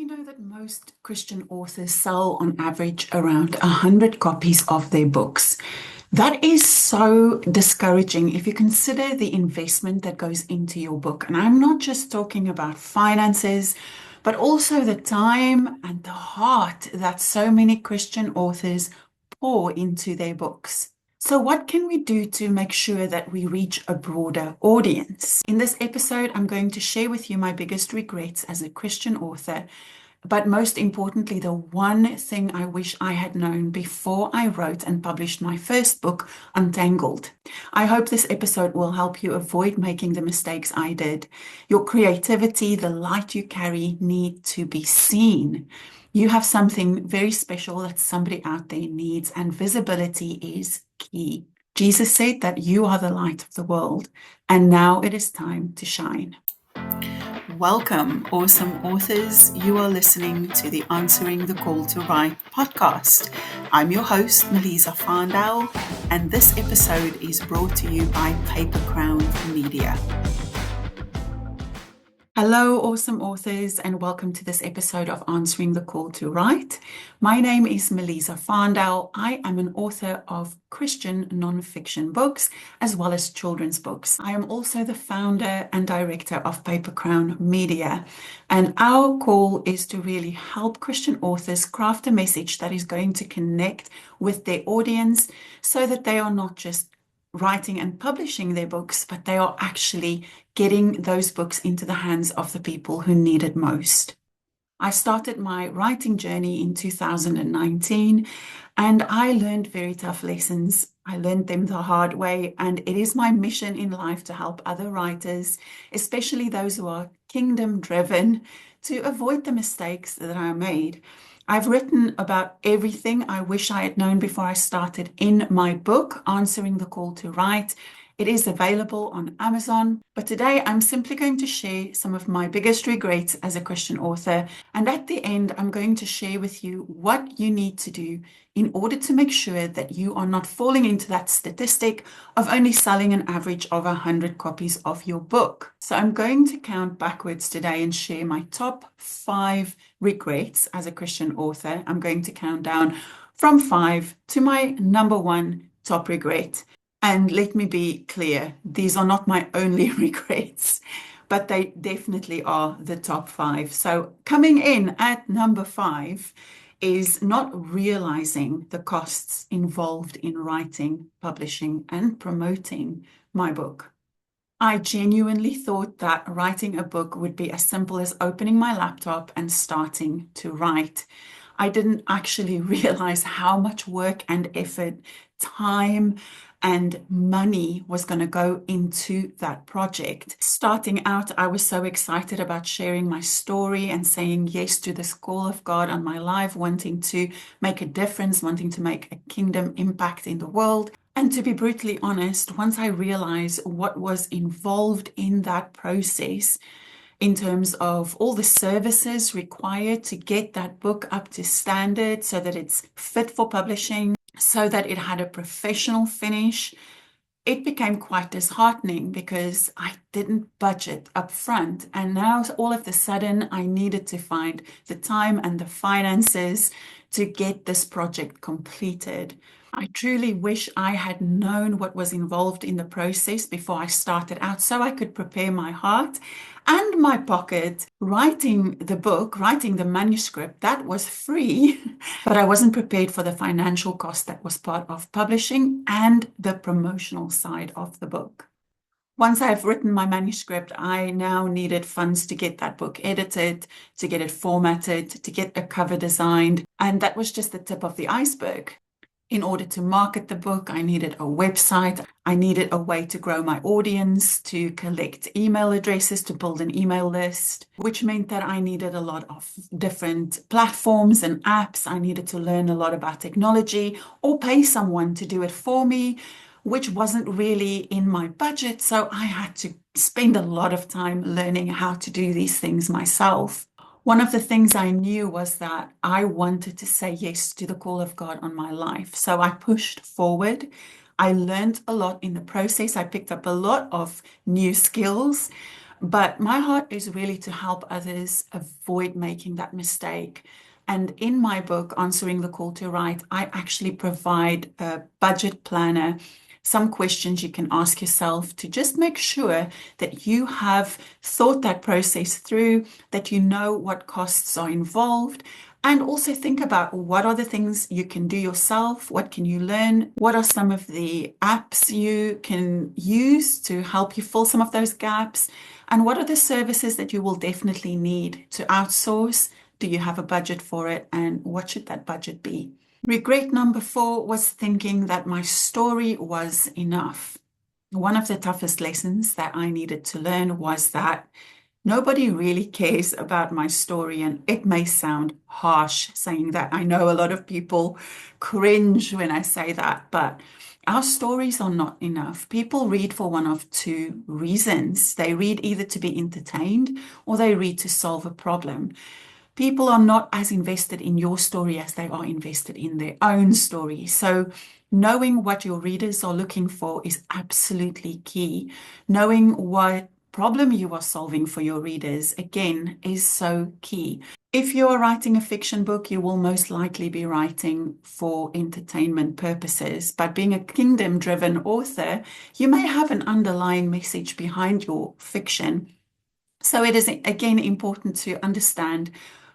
you know that most Christian authors sell on average around 100 copies of their books? That is so discouraging if you consider the investment that goes into your book. And I'm not just talking about finances, but also the time and the heart that so many Christian authors pour into their books. So, what can we do to make sure that we reach a broader audience? In this episode, I'm going to share with you my biggest regrets as a Christian author, but most importantly, the one thing I wish I had known before I wrote and published my first book, Untangled. I hope this episode will help you avoid making the mistakes I did. Your creativity, the light you carry, need to be seen. You have something very special that somebody out there needs, and visibility is key. Jesus said that you are the light of the world, and now it is time to shine. Welcome, awesome authors. You are listening to the Answering the Call to Write podcast. I'm your host, Melisa Farndal, and this episode is brought to you by Paper Crown Media. Hello, awesome authors, and welcome to this episode of Answering the Call to Write. My name is Melisa Farndal. I am an author of Christian non-fiction books as well as children's books. I am also the founder and director of Paper Crown Media, and our call is to really help Christian authors craft a message that is going to connect with their audience so that they are not just writing and publishing their books, but they are actually getting those books into the hands of the people who need it most. I started my writing journey in 2019, and I learned very tough lessons. I learned them the hard way, and it is my mission in life to help other writers, especially those who are kingdom-driven, to avoid the mistakes that I made. I've written about everything I wish I had known before I started in my book, Answering the Call to Write. It is available on Amazon, but today I'm simply going to share some of my biggest regrets as a Christian author. And at the end, I'm going to share with you what you need to do in order to make sure that you are not falling into that statistic of only selling an average of 100 copies of your book. So I'm going to count backwards today and share my top 5 regrets as a Christian author. I'm going to count down from 5 to my number 1 top regret. And let me be clear, these are not my only regrets, but they definitely are the top 5. So coming in at number 5 is not realizing the costs involved in writing, publishing, and promoting my book. I genuinely thought that writing a book would be as simple as opening my laptop and starting to write. I didn't actually realize how much work and effort, time, and money was going to go into that project. Starting out, I was so excited about sharing my story and saying yes to this call of God on my life, wanting to make a difference, wanting to make a kingdom impact in the world. And to be brutally honest, once I realized what was involved in that process, in terms of all the services required to get that book up to standard so that it's fit for publishing, so that it had a professional finish, it became quite disheartening because I didn't budget up front. And now all of a sudden I needed to find the time and the finances to get this project completed. I truly wish I had known what was involved in the process before I started out so I could prepare my heart and my pocket. Writing the book, writing the manuscript, that was free, but I wasn't prepared for the financial cost that was part of publishing and the promotional side of the book. Once I've written my manuscript, I now needed funds to get that book edited, to get it formatted, to get a cover designed, and that was just the tip of the iceberg. In order to market the book, I needed a website. I needed a way to grow my audience, to collect email addresses, to build an email list, which meant that I needed a lot of different platforms and apps. I needed to learn a lot about technology or pay someone to do it for me, which wasn't really in my budget. So I had to spend a lot of time learning how to do these things myself. One of the things I knew was that I wanted to say yes to the call of God on my life. So I pushed forward. I learned a lot in the process. I picked up a lot of new skills, But my heart is really to help others avoid making that mistake. And in my book, Answering the Call to Write, I actually provide a budget planner, some questions you can ask yourself to just make sure that you have thought that process through, that you know what costs are involved, and also think about what are the things you can do yourself, what can you learn, what are some of the apps you can use to help you fill some of those gaps, and what are the services that you will definitely need to outsource? Do you have a budget for it? And what should that budget be? Regret number 4 was thinking that my story was enough. One of the toughest lessons that I needed to learn was that nobody really cares about my story. And it may sound harsh saying that. I know a lot of people cringe when I say that, but our stories are not enough. People read for one of two reasons. They read either to be entertained or they read to solve a problem. People are not as invested in your story as they are invested in their own story. So knowing what your readers are looking for is absolutely key. Knowing what problem you are solving for your readers, again, is so key. If you are writing a fiction book, you will most likely be writing for entertainment purposes. But being a kingdom-driven author, you may have an underlying message behind your fiction. So it is, again, important to understand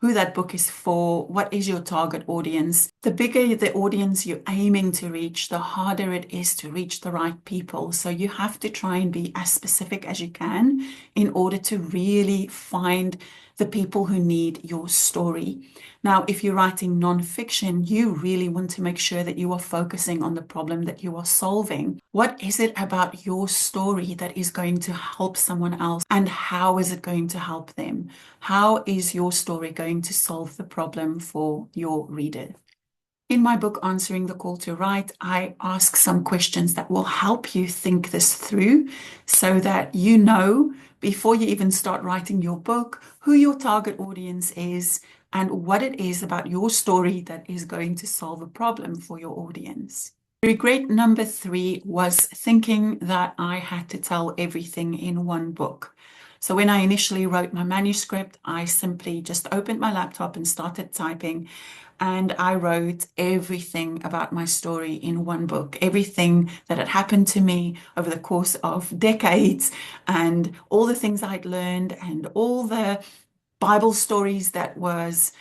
who that book is for, what is your target audience. The bigger the audience you're aiming to reach, the harder it is to reach the right people. So you have to try and be as specific as you can in order to really find the people who need your story. Now, if you're writing nonfiction, you really want to make sure that you are focusing on the problem that you are solving. What is it about your story that is going to help someone else? And how is it going to help them? How is your story going to solve the problem for your reader? In my book, Answering the Call to Write, I ask some questions that will help you think this through so that you know before you even start writing your book who your target audience is and what it is about your story that is going to solve a problem for your audience. Regret number 3 was thinking that I had to tell everything in one book. So when I initially wrote my manuscript, I simply just opened my laptop and started typing. And I wrote everything about my story in one book, everything that had happened to me over the course of decades, and all the things I'd learned, and all the Bible stories that was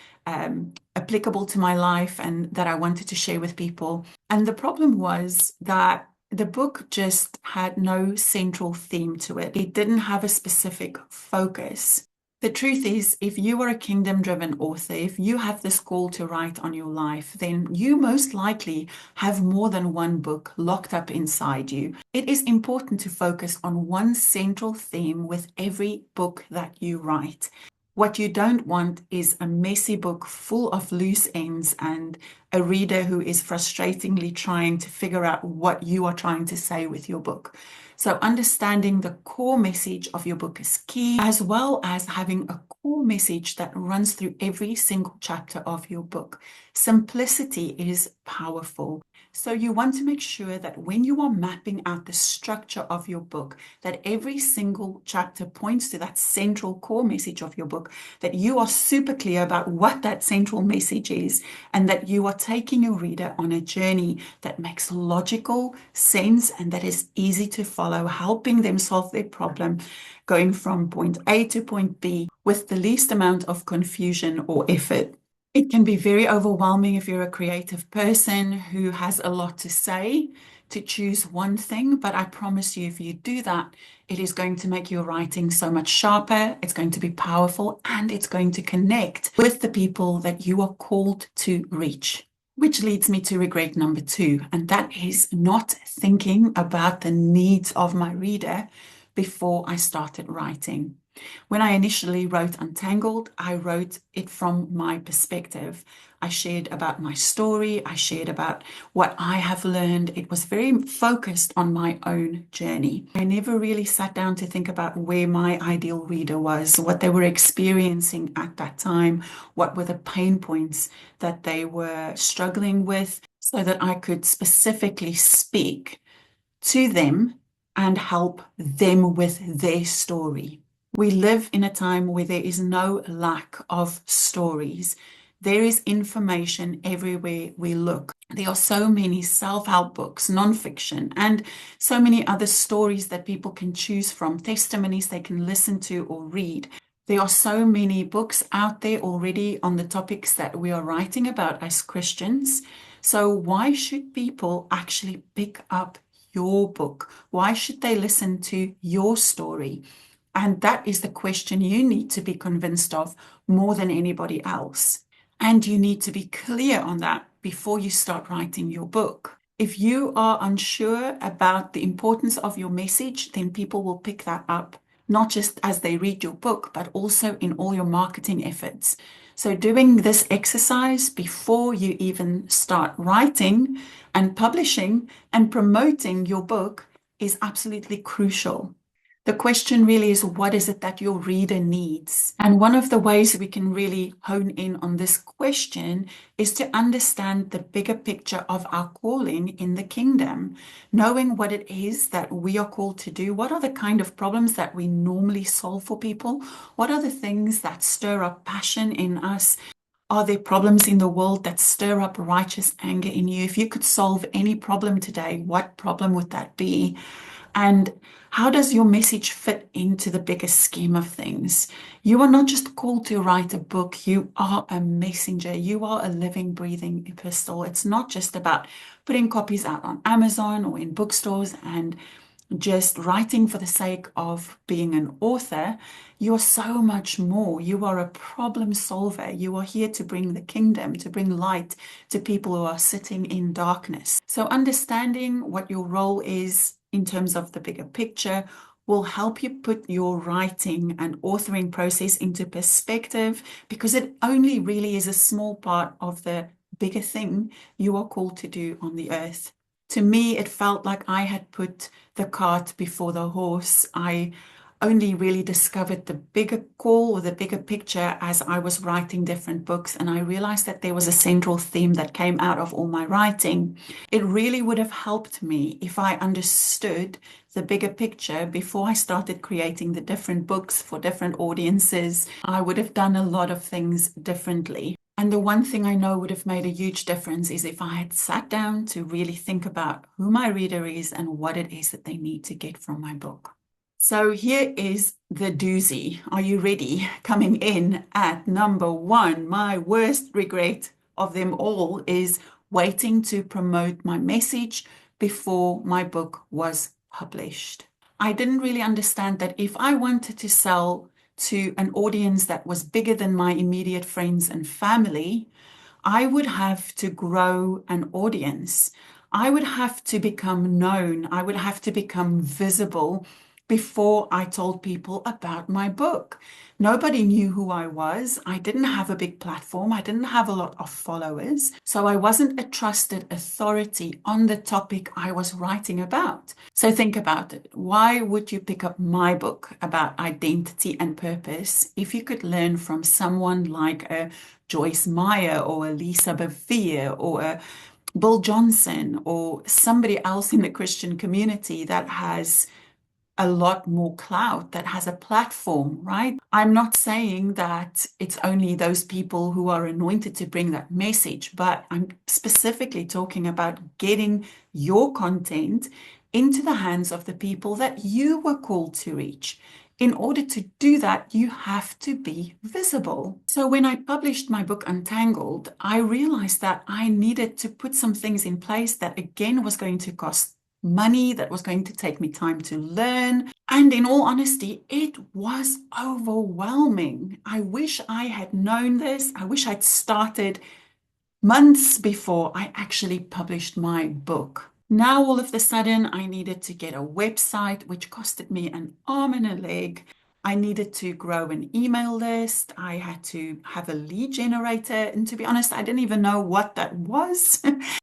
applicable to my life and that I wanted to share with people. And the problem was that the book just had no central theme to it. It didn't have a specific focus. The truth is, if you are a kingdom-driven author, if you have this call to write on your life, then you most likely have more than one book locked up inside you. It is important to focus on one central theme with every book that you write. What you don't want is a messy book full of loose ends and a reader who is frustratingly trying to figure out what you are trying to say with your book. So understanding the core message of your book is key, as well as having a core message that runs through every single chapter of your book. Simplicity is powerful. So you want to make sure that when you are mapping out the structure of your book, that every single chapter points to that central core message of your book, that you are super clear about what that central message is, and that you are taking your reader on a journey that makes logical sense and that is easy to follow, helping them solve their problem, going from point A to point B with the least amount of confusion or effort. It can be very overwhelming if you're a creative person who has a lot to say to choose one thing, but I promise you, if you do that, it is going to make your writing so much sharper, it's going to be powerful, and it's going to connect with the people that you are called to reach. Which leads me to regret number 2, and that is not thinking about the needs of my reader before I started writing. When I initially wrote Untangled, I wrote it from my perspective. I shared about my story. I shared about what I have learned. It was very focused on my own journey. I never really sat down to think about where my ideal reader was, what they were experiencing at that time, what were the pain points that they were struggling with, so that I could specifically speak to them and help them with their story. We live in a time where there is no lack of stories. There is information everywhere we look. There are so many self-help books, non-fiction, and so many other stories that people can choose from, testimonies they can listen to or read. There are so many books out there already on the topics that we are writing about as Christians. So why should people actually pick up your book? Why should they listen to your story? And that is the question you need to be convinced of more than anybody else. And you need to be clear on that before you start writing your book. If you are unsure about the importance of your message, then people will pick that up, not just as they read your book, but also in all your marketing efforts. So doing this exercise before you even start writing and publishing and promoting your book is absolutely crucial. The question really is, what is it that your reader needs? And one of the ways we can really hone in on this question is to understand the bigger picture of our calling in the kingdom, knowing what it is that we are called to do. What are the kind of problems that we normally solve for people? What are the things that stir up passion in us? Are there problems in the world that stir up righteous anger in you? If you could solve any problem today, what problem would that be? And how does your message fit into the bigger scheme of things? You are not just called to write a book, you are a messenger. You are a living, breathing epistle. It's not just about putting copies out on Amazon or in bookstores and just writing for the sake of being an author. You're so much more. You are a problem solver. You are here to bring the kingdom, to bring light to people who are sitting in darkness. So understanding what your role is in terms of the bigger picture will help you put your writing and authoring process into perspective, because it only really is a small part of the bigger thing you are called to do on the earth. To me, it felt like I had put the cart before the horse. I only really discovered the bigger call or the bigger picture as I was writing different books, and I realized that there was a central theme that came out of all my writing. It really would have helped me if I understood the bigger picture before I started creating the different books for different audiences. I would have done a lot of things differently. And the one thing I know would have made a huge difference is if I had sat down to really think about who my reader is and what it is that they need to get from my book. So here is the doozy. Are you ready? Coming in at number one, my worst regret of them all is waiting to promote my message before my book was published. I didn't really understand that if I wanted to sell to an audience that was bigger than my immediate friends and family, I would have to grow an audience. I would have to become known. I would have to become visible before I told people about my book. Nobody knew who I was. I didn't have a big platform. I didn't have a lot of followers. So I wasn't a trusted authority on the topic I was writing about. So think about it. Why would you pick up my book about identity and purpose if you could learn from someone like a Joyce Meyer or a Lisa Bevere or a Bill Johnson or somebody else in the Christian community that has a lot more clout, that has a platform, right? I'm not saying that it's only those people who are anointed to bring that message, but I'm specifically talking about getting your content into the hands of the people that you were called to reach. In order to do that, you have to be visible. So when I published my book Untangled, I realized that I needed to put some things in place that again was going to cost money, that was going to take me time to learn. And in all honesty, it was overwhelming. I wish I had known this. I wish I'd started months before I actually published my book. Now, all of a sudden, I needed to get a website, which costed me an arm and a leg. I needed to grow an email list. I had to have a lead generator. And to be honest, I didn't even know what that was.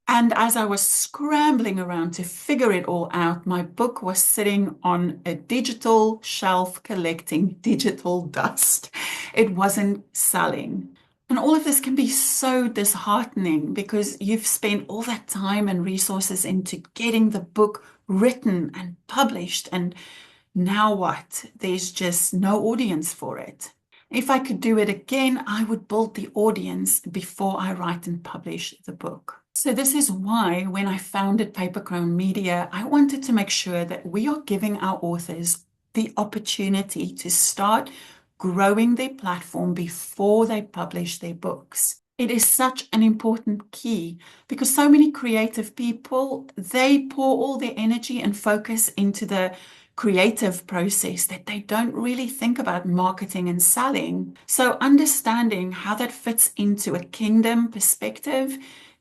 And as I was scrambling around to figure it all out, my book was sitting on a digital shelf collecting digital dust. It wasn't selling. And all of this can be so disheartening because you've spent all that time and resources into getting the book written and published, and Now what? There's just no audience for it. If I could do it again, I would build the audience before I write and publish the book. So this is why when I founded Paper Crown Media, I wanted to make sure that we are giving our authors the opportunity to start growing their platform before they publish their books. It is such an important key because so many creative people, they pour all their energy and focus into the creative process that they don't really think about marketing and selling. So understanding how that fits into a kingdom perspective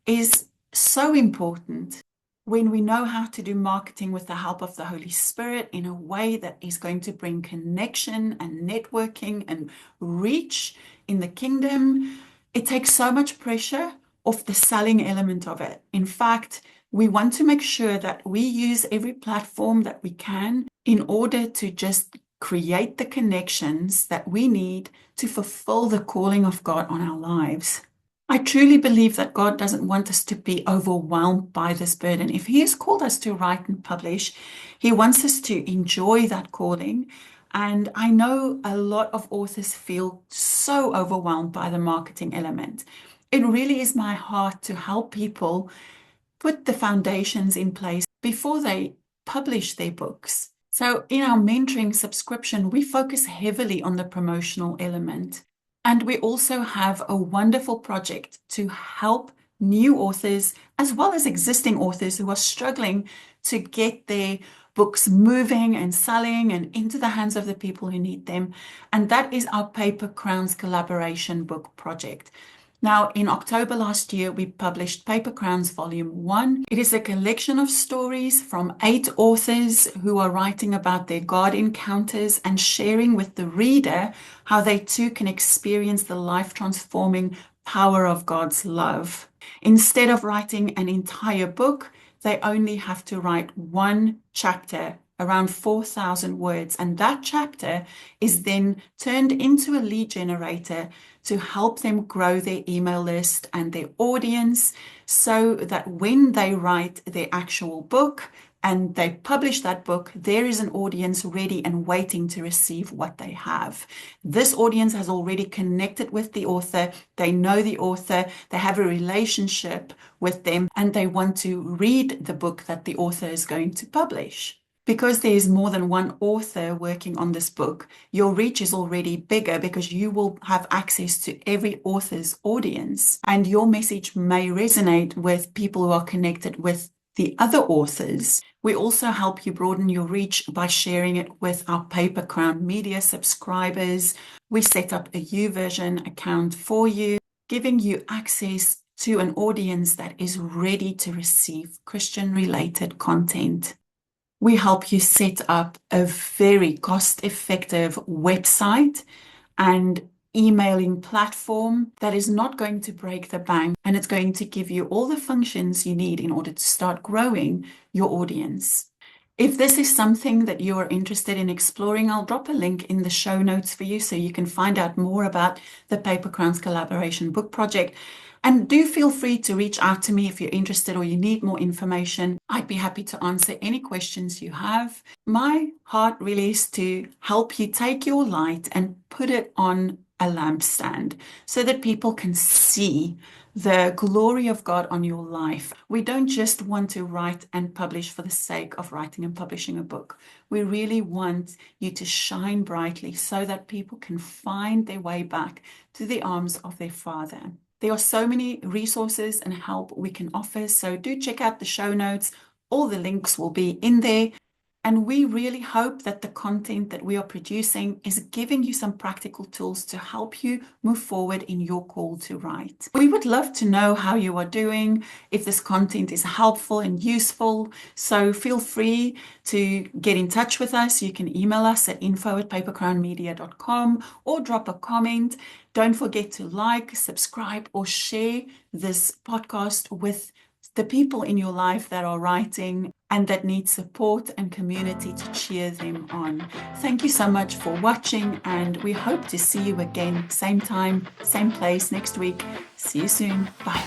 is so important. When we know how to do marketing with the help of the Holy Spirit in a way that is going to bring connection and networking and reach in the kingdom, it takes so much pressure off the selling element of it. In fact, we want to make sure that we use every platform that we can in order to just create the connections that we need to fulfill the calling of God on our lives. I truly believe that God doesn't want us to be overwhelmed by this burden. If He has called us to write and publish, He wants us to enjoy that calling. And I know a lot of authors feel so overwhelmed by the marketing element. It really is my heart to help people put the foundations in place before they publish their books. So in our mentoring subscription, we focus heavily on the promotional element. And we also have a wonderful project to help new authors as well as existing authors who are struggling to get their books moving and selling and into the hands of the people who need them. And that is our Paper Crowns Collaboration Book Project. Now, in October last year, we published Paper Crowns Volume 1. It is a collection of stories from 8 authors who are writing about their God encounters and sharing with the reader how they too can experience the life-transforming power of God's love. Instead of writing an entire book, they only have to write one chapter, around 4,000 words, and that chapter is then turned into a lead generator to help them grow their email list and their audience so that when they write their actual book and they publish that book, there is an audience ready and waiting to receive what they have. This audience has already connected with the author. They know the author. They have a relationship with them, and they want to read the book that the author is going to publish. Because there is more than one author working on this book, your reach is already bigger because you will have access to every author's audience, and your message may resonate with people who are connected with the other authors. We also help you broaden your reach by sharing it with our Paper Crown Media subscribers. We set up a YouVersion account for you, giving you access to an audience that is ready to receive Christian-related content. We help you set up a very cost-effective website and emailing platform that is not going to break the bank, and it's going to give you all the functions you need in order to start growing your audience. If this is something that you are interested in exploring, I'll drop a link in the show notes for you so you can find out more about the Paper Crowns Collaboration Book Project. And do feel free to reach out to me if you're interested or you need more information. I'd be happy to answer any questions you have. My heart really is to help you take your light and put it on a lampstand so that people can see the glory of God on your life. We don't just want to write and publish for the sake of writing and publishing a book. We really want you to shine brightly so that people can find their way back to the arms of their Father. There are so many resources and help we can offer, so do check out the show notes. All the links will be in there. And we really hope that the content that we are producing is giving you some practical tools to help you move forward in your call to write. We would love to know how you are doing, if this content is helpful and useful. So feel free to get in touch with us. You can email us at info@papercrownmedia.com or drop a comment. Don't forget to like, subscribe, or share this podcast with the people in your life that are writing and that need support and community to cheer them on. Thank you so much for watching, and we hope to see you again, same time, same place next week. See you soon. Bye.